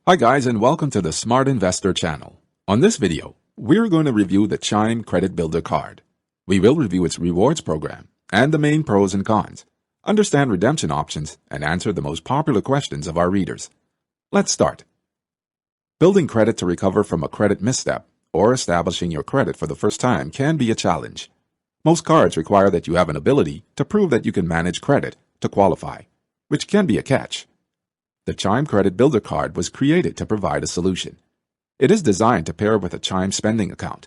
Hi guys, and welcome to the Smart Investor channel. On this video, we're going to review the Chime Credit Builder card. We will review its rewards program and the main pros and cons, understand redemption options, and answer the most popular questions of our readers. Let's start. Building credit to recover from a credit misstep or establishing your credit for the first time can be a challenge. Most cards require that you have an ability to prove that you can manage credit to qualify, which can be a catch. The Chime Credit Builder card was created to provide a solution. It is designed to pair with a Chime spending account.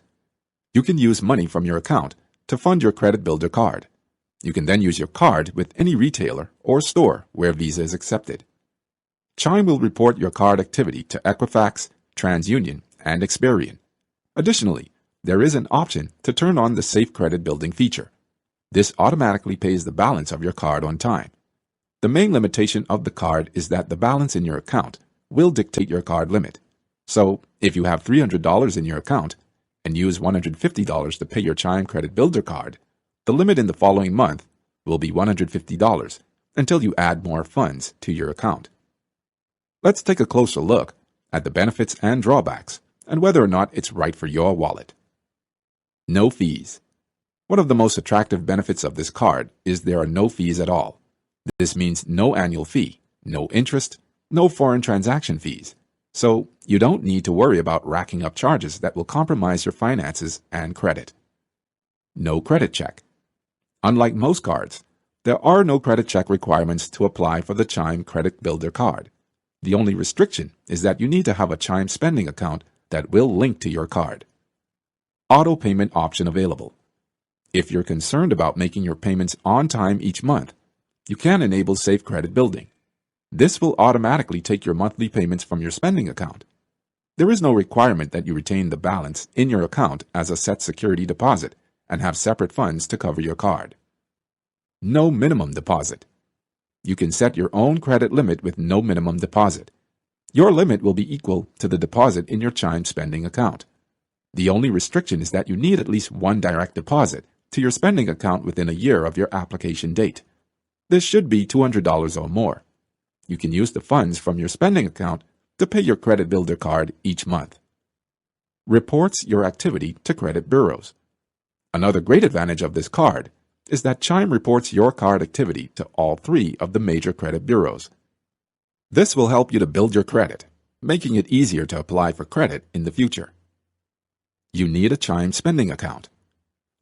You can use money from your account to fund your Credit Builder card. You can then use your card with any retailer or store where Visa is accepted. Chime will report your card activity to Equifax, TransUnion, and Experian. Additionally, there is an option to turn on the Safe Credit Building feature. This automatically pays the balance of your card on time. The main limitation of the card is that the balance in your account will dictate your card limit. So, if you have $300 in your account and use $150 to pay your Chime Credit Builder card, the limit in the following month will be $150 until you add more funds to your account. Let's take a closer look at the benefits and drawbacks and whether or not it's right for your wallet. No fees. One of the most attractive benefits of this card is there are no fees at all. This means no annual fee, no interest, no foreign transaction fees. So you don't need to worry about racking up charges that will compromise your finances and credit. No credit check. Unlike most cards, there are no credit check requirements to apply for the Chime Credit Builder card. The only restriction is that you need to have a Chime spending account that will link to your card. Auto payment option available. If you're concerned about making your payments on time each month, you can enable Safe Credit Building. This will automatically take your monthly payments from your spending account. There is no requirement that you retain the balance in your account as a set security deposit and have separate funds to cover your card. No minimum deposit. You can set your own credit limit with no minimum deposit. Your limit will be equal to the deposit in your Chime spending account. The only restriction is that you need at least one direct deposit to your spending account within a year of your application date. This should be $200 or more. You can use the funds from your spending account to pay your Credit Builder card each month. Reports your activity to credit bureaus. Another great advantage of this card is that Chime reports your card activity to all three of the major credit bureaus. This will help you to build your credit, making it easier to apply for credit in the future. You need a Chime spending account.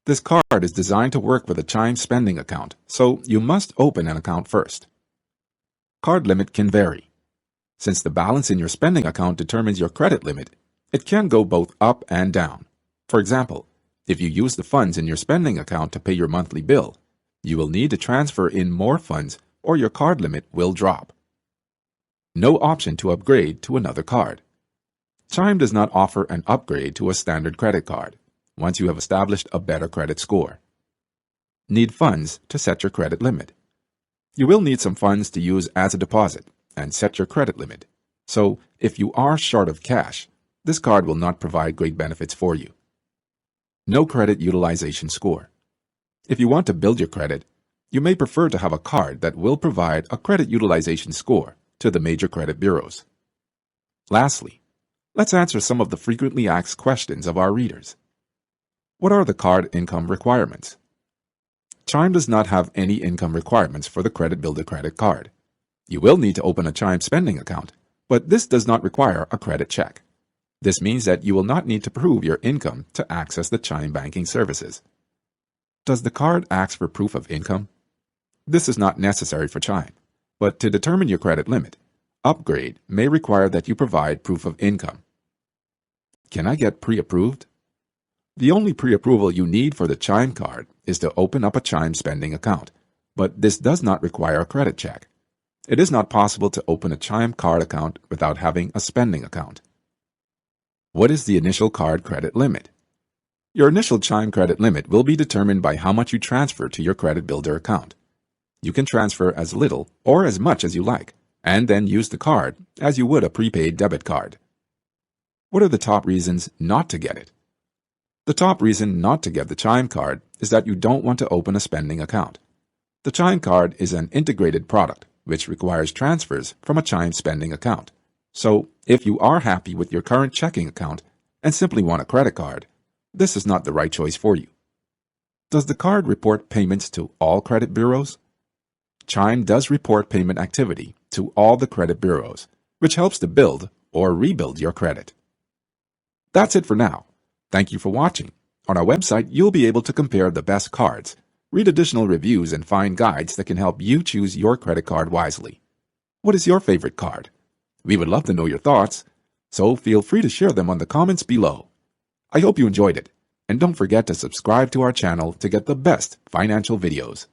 This card is designed to work with a Chime spending account, so you must open an account first. Card limit can vary. Since the balance in your spending account determines your credit limit, it can go both up and down. For example, if you use the funds in your spending account to pay your monthly bill, you will need to transfer in more funds or your card limit will drop. No option to upgrade to another card. Chime does not offer an upgrade to a standard credit card once you have established a better credit score. Need funds to set your credit limit. You will need some funds to use as a deposit and set your credit limit. So, if you are short of cash, this card will not provide great benefits for you. No credit utilization score. If you want to build your credit, you may prefer to have a card that will provide a credit utilization score to the major credit bureaus. Lastly, let's answer some of the frequently asked questions of our readers. What are the card income requirements? Chime does not have any income requirements for the Credit Builder credit card. You will need to open a Chime spending account, but this does not require a credit check. This means that you will not need to prove your income to access the Chime banking services. Does the card ask for proof of income? This is not necessary for Chime, but to determine your credit limit, upgrade may require that you provide proof of income. Can I get pre-approved? The only pre-approval you need for the Chime card is to open up a Chime spending account, but this does not require a credit check. It is not possible to open a Chime card account without having a spending account. What is the initial card credit limit? Your initial Chime credit limit will be determined by how much you transfer to your Credit Builder account. You can transfer as little or as much as you like, and then use the card as you would a prepaid debit card. What are the top reasons not to get it? The top reason not to get the Chime card is that you don't want to open a spending account. The Chime card is an integrated product which requires transfers from a Chime spending account. So, if you are happy with your current checking account and simply want a credit card, this is not the right choice for you. Does the card report payments to all credit bureaus? Chime does report payment activity to all the credit bureaus, which helps to build or rebuild your credit. That's it for now. Thank you for watching. On our website, you'll be able to compare the best cards, read additional reviews, and find guides that can help you choose your credit card wisely. What is your favorite card? We would love to know your thoughts, so feel free to share them on the comments below. I hope you enjoyed it, and don't forget to subscribe to our channel to get the best financial videos.